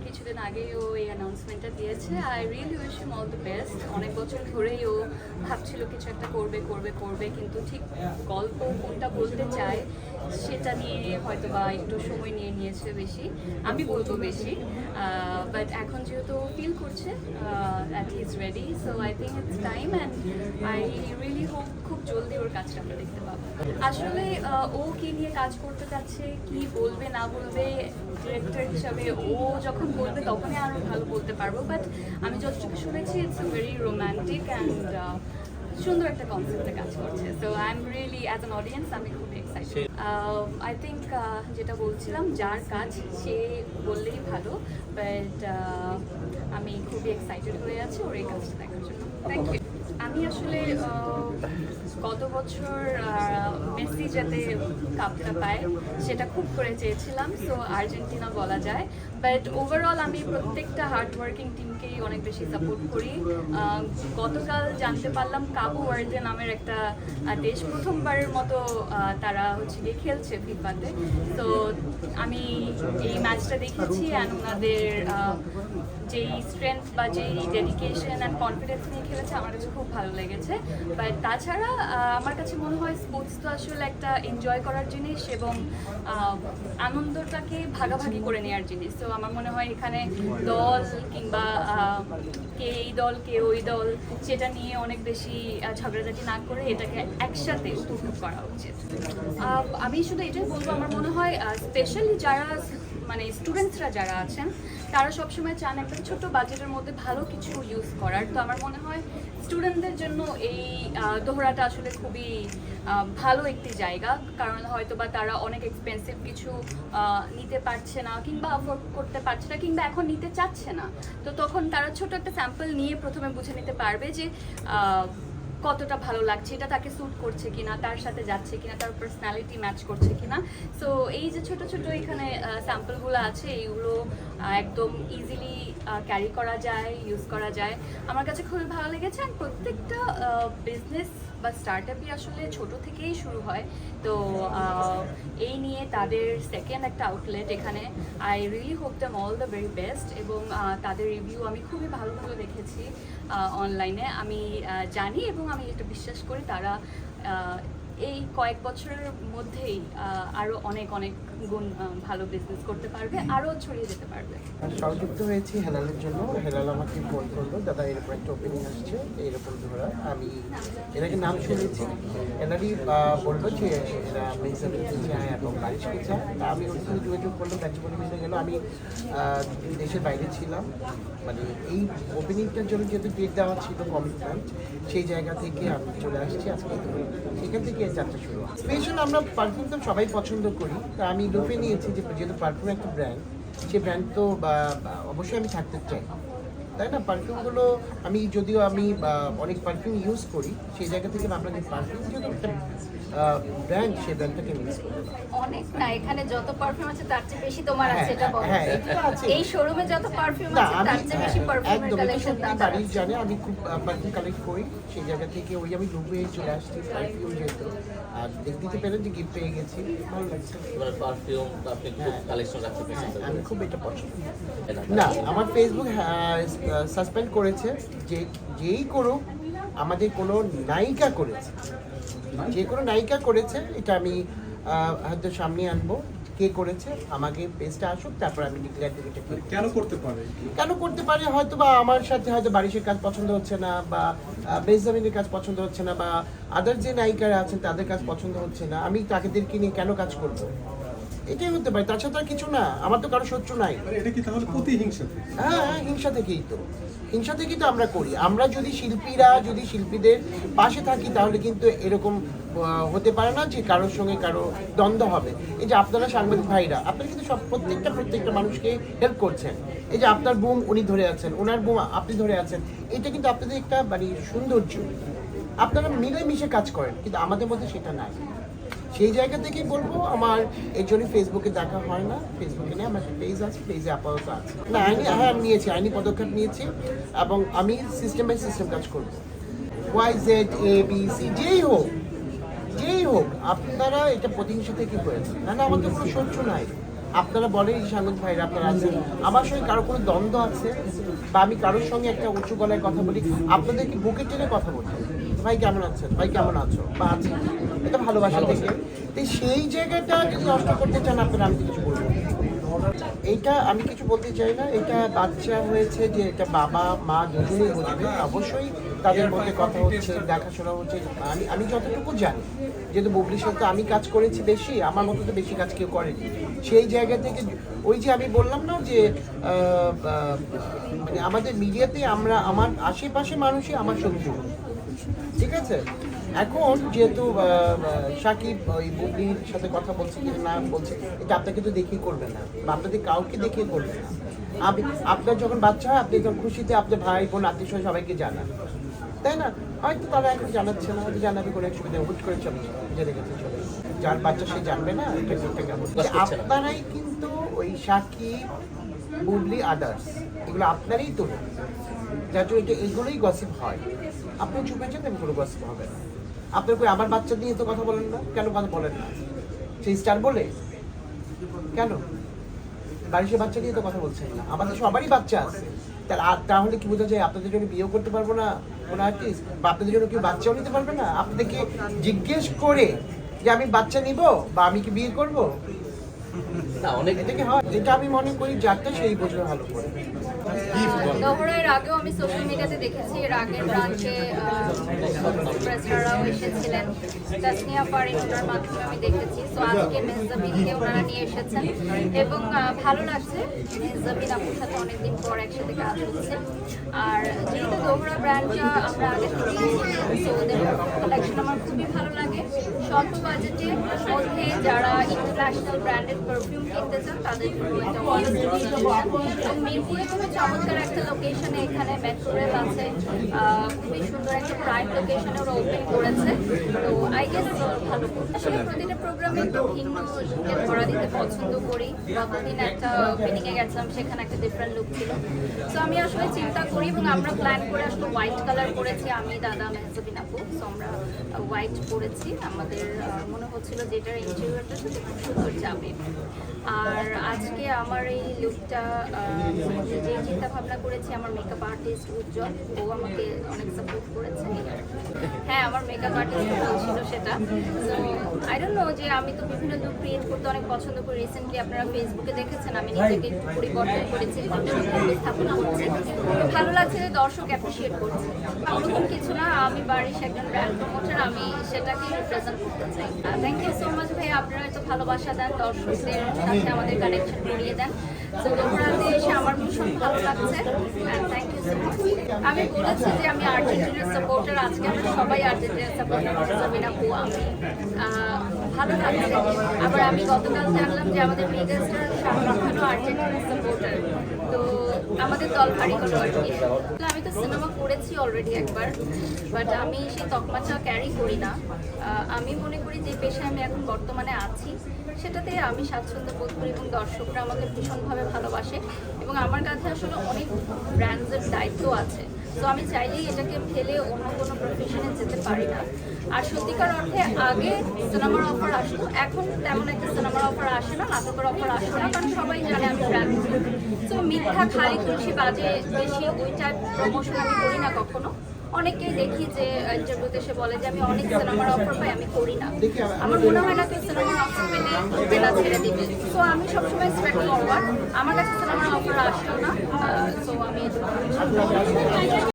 কিছুদিন আগেই ও এই অ্যানাউন্সমেন্টটা দিয়েছে। I really wish him all the best. অনেক বছর ধরেই ও ভাবছিল কিছু একটা করবে করবে করবে, কিন্তু ঠিক গল্প কোনটা বলতে চায় সেটা নিয়ে হয়তো বা একটু সময় নিয়ে নিয়েছে বেশি, আমি বলবো বেশি। বাট এখন যেহেতু ফিল করছে that he is ready, so I think it's time and I really hope খুব জলদি ওর কাজটা আমরা দেখতে পাবো। আসলে ও কি নিয়ে কাজ করতে চাচ্ছে, কি বলবে না বলবে, ডিরেক্টর হিসাবে ও যখন বলবে তখনই আরও ভালো বলতে পারবো। বাট আমি যতটুকু শুনেছি ইটস ভেরি রোম্যান্টিক অ্যান্ড সুন্দর একটা কনসেপ্টে কাজ করছে। So I am really as an audience আমি খুবই এক্সাইটেড। আই থিঙ্ক যেটা বলছিলাম, যার কাজ সে বললেই ভালো, বাট আমি খুবই এক্সাইটেড হয়ে আছি ওর এই কাজটা দেখার জন্য। Thank you. আমি আসলে গত বছর মেসি যাতে কাপটা পায় সেটা খুব করে চেয়েছিলাম, সো আর্জেন্টিনা বলা যায়। বাট ওভারঅল আমি প্রত্যেকটা হার্ডওয়ার্কিং টিমকেই অনেক বেশি সাপোর্ট করি। গতকাল জানতে পারলাম কাবু ওয়ার্দে নামের একটা দেশ প্রথমবারের মতো তারা হচ্ছে গিয়ে খেলছে ফিফাতে। তো আমি এই ম্যাচটা দেখেছি অ্যান্ড ওনাদের যেই স্ট্রেংথ বা যেই ডেডিকেশন অ্যান্ড কনফিডেন্স নিয়ে খেলেছে আমার কাছে খুব ভালো লেগেছে। বাট তাছাড়া আমার কাছে মনে হয় স্পোর্টস তো আসলে একটা এনজয় করার জিনিস এবং আনন্দটাকে ভাগাভাগি করে নেওয়ার জিনিস। তো আমার মনে হয় এখানে দল কিংবা কে এই দল কে ওই দল সেটা নিয়ে অনেক বেশি ঝগড়াঝাটি না করে এটাকে একসাথে উপভোগ করা উচিত। আমি শুধু এটাই বলবো, আমার মনে হয় স্পেশালি যারা মানে স্টুডেন্টসরা যারা আছেন তারা সবসময় চান একটা ছোট বাজেটের মধ্যে ভালো কিছু ইউজ করার। তো আমার মনে হয় স্টুডেন্টদের জন্য এই দোহরাটা আসলে খুবই ভালো একটি জায়গা, কারণ হয়তো বা তারা অনেক এক্সপেন্সিভ কিছু নিতে পারছে না কিংবা অ্যাফোর্ড করতে পারছে না কিংবা এখন নিতে চাচ্ছে না। তো তখন তারা ছোট একটা স্যাম্পল নিয়ে প্রথমে বুঝে নিতে পারবে যে কতটা ভালো লাগছে, এটা তাকে স্যুট করছে কিনা, তার সাথে যাচ্ছে কিনা, তার পার্সোনালিটি ম্যাচ করছে কিনা। সো এই যে ছোট ছোট এখানে স্যাম্পলগুলো আছে এইগুলো একদম ইজিলি ক্যারি করা যায়, ইউজ করা যায়। আমার কাছে খুবই ভালো লেগেছে। আর প্রত্যেকটা বিজনেস বা স্টার্টআপই আসলে ছোট থেকেই শুরু হয়। তো এই নিয়ে তাদের সেকেন্ড একটা আউটলেট এখানে। I really hope them all the very best. এবং তাদের রিভিউ আমি খুবই ভালো ভালো দেখেছি অনলাইনে। আমি জানি এবং আমি এটা বিশ্বাস করি তারা এই কয়েক বছরের মধ্যেই আরও অনেক অনেক গুণ ভালো বিজনেস করতে পারবে, আরও ছড়িয়ে যেতে পারবে। সংযুক্ত হয়েছি হেলালের জন্য। হেলাল আমাকে ফোন করলো, দাদা এরকম একটা ওপেনিং আসছে এইরকম ধরা। আমি এনাকে নাম শুনেছি, এনারই বললো যে এরা মেজারিটি চায় এবং বারিশকে চায়। তা আমি ওর সাথে যোগাযোগ করলাম, ব্যাচ বলে মিলে গেল। আমি দেশের বাইরে ছিলাম, মানে এই ওপেনিংটার জন্য যেহেতু ডেট দেওয়া ছিল কমিটমেন্ট, সেই জায়গা থেকে আমি চলে আসছি আজকে। সেখান থেকে যাত্রা শুরু। স্পেশাল আমরা পারফিউম তো সবাই পছন্দ করি, তা আমি লুপে নিয়েছি যে যেহেতু পারফিউম একটা ব্র্যান্ড, সেই ব্র্যান্ড তো অবশ্যই আমি থাকতে চাই, তাই না? পারফিউমগুলো আমি যদিও আমি অনেক পারফিউম ইউজ করি, সেই জায়গা থেকে আপনাদের পারফিউম যেহেতু একটা ব্র্যান্ড, সেই ব্র্যান্ডটাকে মিস করি অনেক না। এখানে যত পারফিউম আছে তার চেয়ে বেশি তোমার আছে, এটা বলো। হ্যাঁ, এটা আছে। এই শোরুমে যত পারফিউম না আছে আমি তার চেয়ে বেশি পারফিউমের একদম কালেকশন দাদা। বাড়ির জানে আমি খুব পারফিউম কালেক্ট করি, সেই জায়গা থেকে ওই আমি লুপে চলে আসছি পারফিউম যেহেতু। আর দিতে পেরেন যে গিফট পেয়ে গেছি, ভালো লাগছে। এবার পারফিউম আপনি খুব কালেকশন রাখতে হ্যাঁ, পেরেছেন। আমি খুব এটা পছন্দ। না, আমার ফেসবুক সাসপেন্ড করেছে যে যেই করুক, আমাদের কোনো নায়িকা করেছে, যে কোনো নায়িকা করেছে, এটা আমি হয়তো সামনে আনবো। কে করেছে আমাকে পেজটা আসুক, তারপর আমি ডিক্লেয়ার দিই এটা কেন করতে পারে। কেন করতে পারে। হয়তো বা আমার সাথে হয়তো বারিশের কাজ পছন্দ হচ্ছে না, বা বেঞ্জামিনের কাজ পছন্দ হচ্ছে না, বা আদার যে নায়িকারা আছেন তাদের কাজ পছন্দ হচ্ছে না, আমি তাদেরকে নিয়ে কেন কাজ করব, এটাই হতে পারে। তাছাড়া তো আর কিছু না, আমার তো কারো শত্রু নাই। এটা কি তাহলে প্রতিহিংসা? হ্যাঁ, হিংসা থেকেই তো আমরা করি। আমরা যদি শিল্পীদের পাশে থাকি তাহলে কিন্তু এরকম হতে পারে না যে কারোর সঙ্গে কারো দ্বন্দ্ব হবে। এই যে আপনারা সাংবাদিক ভাইরা, আপনারা কিন্তু প্রত্যেকটা মানুষকে হেল্প করছেন। এই যে আপনার বুম উনি ধরে আছেন, ওনার বুম আপনি ধরে আছেন, এটা কিন্তু আপনাদের একটা মানে সৌন্দর্য। আপনারা মিলেমিশে কাজ করেন, কিন্তু আমাদের মধ্যে সেটা নাই। সেই জায়গা থেকেই বলবো, আমার এর জন্য ফেসবুকে দেখা হয় না। ফেসবুকে নিয়ে আমার পেজ আছে, পেজে আপাতত আছে না। আমি নিয়েছি, আইনি পদক্ষেপ নিয়েছি এবং আমি সিস্টেম বাই সিস্টেম কাজ করবো। YZ ABC যেই হোক, আপনারা এটা প্রতিহিংসা থেকে করেছেন। না, আমাদের কোনো শত্রু নাই। আপনারা বলেন যে সাংবাদিক ভাইরা আপনারা আছেন, আমার সঙ্গে কারো কোনো দ্বন্দ্ব আছে বা আমি কারোর সঙ্গে একটা উঁচু গলায় কথা বলি, আপনাদেরকে বুকে টেনে কথা বলি, ভাই কেমন আছেন, ভাই কেমন আছো বা আছি, এটা ভালোবাসা থেকে। তো সেই জায়গাটা যদি নষ্ট করতে চান আপনারা, আমি কিছু বলবো না। এইটা আমি কিছু বলতে চাই না, এটা বাচ্চা হয়েছে যে এটা বাবা মা দুজনেই বুঝবে, অবশ্যই তাদের মধ্যে কথা হচ্ছে, দেখাশোনা হচ্ছে। আমি যতটুকু জানি, যেহেতু বুবলির সাথে আমি কাজ করেছি বেশি, আমার মতো তো বেশি কাজ কেউ করেনি, সেই জায়গা থেকে ওই যে আমি বললাম না যে মানে আমাদের মিডিয়াতে আমার আশেপাশে মানুষই আমার শত্রু, ঠিক আছে। এখন যেহেতু সাকিব ওই বুবলির সাথে কথা বলছে কি না বলছে, এটা আপনাকে তো দেখিয়ে করবে না বা আপনাদের কাউকে দেখিয়ে করবে না। আপনার যখন বাচ্চা হয়, আপনি যখন খুশিতে আপনার ভাই বোন আত্মীয় স্বজন সবাইকে জানান, তাই না? হয়তো তারা এখন জানাচ্ছে না, হয়তো জানাবে কোনো এক সুবিধা, হুট করে চলে জেনে গেছে চলে, যার বাচ্চা সে জানবে না এটা করতে কেমন। আপনারাই কিন্তু ওই সাকিব বুবলি আদার্স এগুলো আপনারই তোলেন, যার জন্য এগুলোই গসিপ হয়। আপনি চুপে যান, আমি কোনো গসিপ হবে না। আপনার কই আমার বাচ্চা নিয়ে তো কথা বলেন না কেন? কথা বলেন না, সেই স্টার বলে কেন? বাড়ির বাচ্চা নিয়ে তো কথা বলছেন না, আমাদের সবারই বাচ্চা আছে। তাহলে কি বোঝা যায় আপনাদের জন্য বিয়েও করতে পারবো না কোনো আর্টিস্ট, বা আপনাদের জন্য কেউ বাচ্চাও নিতে পারবে না? আপনাদেরকে জিজ্ঞেস করে যে আমি বাচ্চা নিব বা আমি কি বিয়ে করবো, না অনেক এটা কি হয়? এটা আমি মনে করি যারটা সেই বোঝে ভালো করে। দোহরার আগেও আমি সোশ্যাল মিডিয়াতে দেখেছি, এর আগের ব্রাঞ্চে প্রেসরাও এসেছিলেন, তাসনিয়া ফারিন ওনার মাধ্যমে আমি দেখেছি। সো আজকে মেহজাবিনকে ওনারা নিয়ে এসেছেন এবং ভালো লাগছে, মেহজাবিন আপুর সাথে অনেকদিন পর একসাথে কাজ হচ্ছে। আর যেহেতু দোহরা ব্র্যান্ডটা আমরা আগে থেকেই সো ওদের কালেকশন আমার খুবই ভালো লাগে। স্বল্প বাজেটের মধ্যে যারা ইন্টারন্যাশনাল ব্র্যান্ডেড পারফিউম কিনতে চান তাদের জন্য এটা এবং মিরপুরে খুবই চমৎকার একটা লোকেশনে, এখানে মেট্রো রেল আছে, খুবই সুন্দর একটা প্রাইম লোকেশনে ওরা ওপেন করেছে। তো আই গেস ভালো। আসলে প্রতিটা প্রোগ্রামে একটু ভিন্ন লুকের ভরা দিতে পছন্দ করি। গতদিন একটা ওপেনিংয়ে গেছিলাম, সেখানে একটা ডিফারেন্ট লুক ছিল। সো আমি আসলে চিন্তা করি এবং আমরা প্ল্যান করে আসলে হোয়াইট কালার করেছি, আমি দাদা মেহজাবিন আপু। সো আমরা হোয়াইট করেছি, আমাদের মনে হচ্ছিল যেটার ইন্টেরিয়রটার সাথে খুব সুন্দর যাবে। আর আজকে আমার এই লুকটা যে চিন্তা ভাবনা করেছি, আমার মেকআপ আর্টিস্ট উজ্জ্বল, ও আমাকে অনেক সাপোর্ট করেছে। হ্যাঁ, আমার মেকআপ আর্টিস্ট বলছিল সেটা। সো আই ডোন্ট নো, যে আমি তো বিভিন্ন লুক ক্রিয়েট করতে অনেক পছন্দ করি। রিসেন্টলি আপনারা ফেসবুকে দেখেছেন আমি নিজেকে একটু পরিবর্তন করেছি, স্থাপনা হচ্ছে। ভালো লাগছে যে দর্শক অ্যাপ্রিসিয়েট করছে। ওরকম কিছু না, আমি বাড়ির একজন ব্র্যান্ড প্রমোটার, আমি সেটাকে রিপ্রেজেন্ট করতে চাই। থ্যাংক ইউ সো মাচ ভাই, আপনারা এত ভালোবাসা দেন, দর্শকদের সাথে আমাদের কানেকশন করিয়ে দেন। তো দোহরাতে এসে আমার ভীষণ ভালো লাগছে, থ্যাংক ইউ সো মাচ। আমি বলেছি যে আমি আর্জেন্টিনার সাপোর্টার, আজকে আমরা সবাই আর্জেন্টিনার সাপোর্টার, মেহজাবিন আপু আমি। ভালো লাগছে। আবার আমি গতকাল জানলাম যে আমাদের মেগাস্টার শাহরুখ খানও আর্জেন্টিনার সাপোর্টার, তো আমাদের দল ভারী হলো আর কি। আমি তো সিনেমা করেছি অলরেডি একবার, বাট আমি সেই তকমাটা ক্যারি করি না। আমি মনে করি যে পেশায় আমি এখন বর্তমানে আছি সেটাতে আমি স্বাচ্ছন্দ্য বোধ করি এবং দর্শকরা আমাকে ভীষণভাবে ভালোবাসে এবং আমার কাছে আসলে অনেক ব্র্যান্ডসের দায়িত্ব আছে। তো আমি চাইলেই এটাকে ফেলে অন্য কোনো প্রফেশনে যেতে পারি না। আর সত্যিকার অর্থে আগে সিনেমার অফার আসতো, এখন তেমন একটা সিনেমার অফার আসে না, নাটকের অফার আসে না, কারণ সবাই জানে আমি ব্র্যান্ড। তো মিথ্যা খালি খুশি বাজে বেশি ওই টাইপ প্রমোশন আমি করি না কখনো। অনেকেই দেখি যে ইন্টারভিউতে এসে বলে যে আমি অনেক সিনেমার অফার পাই, আমি করি না। আমার মনে হয় না কেউ সিনেমার অফার পেলে জেলা ছেড়ে দিবে। সো আমি সবসময় স্ট্রেট ফরওয়ার্ড, আমার কাছে সিনেমার অফার আসলো না, সো আমি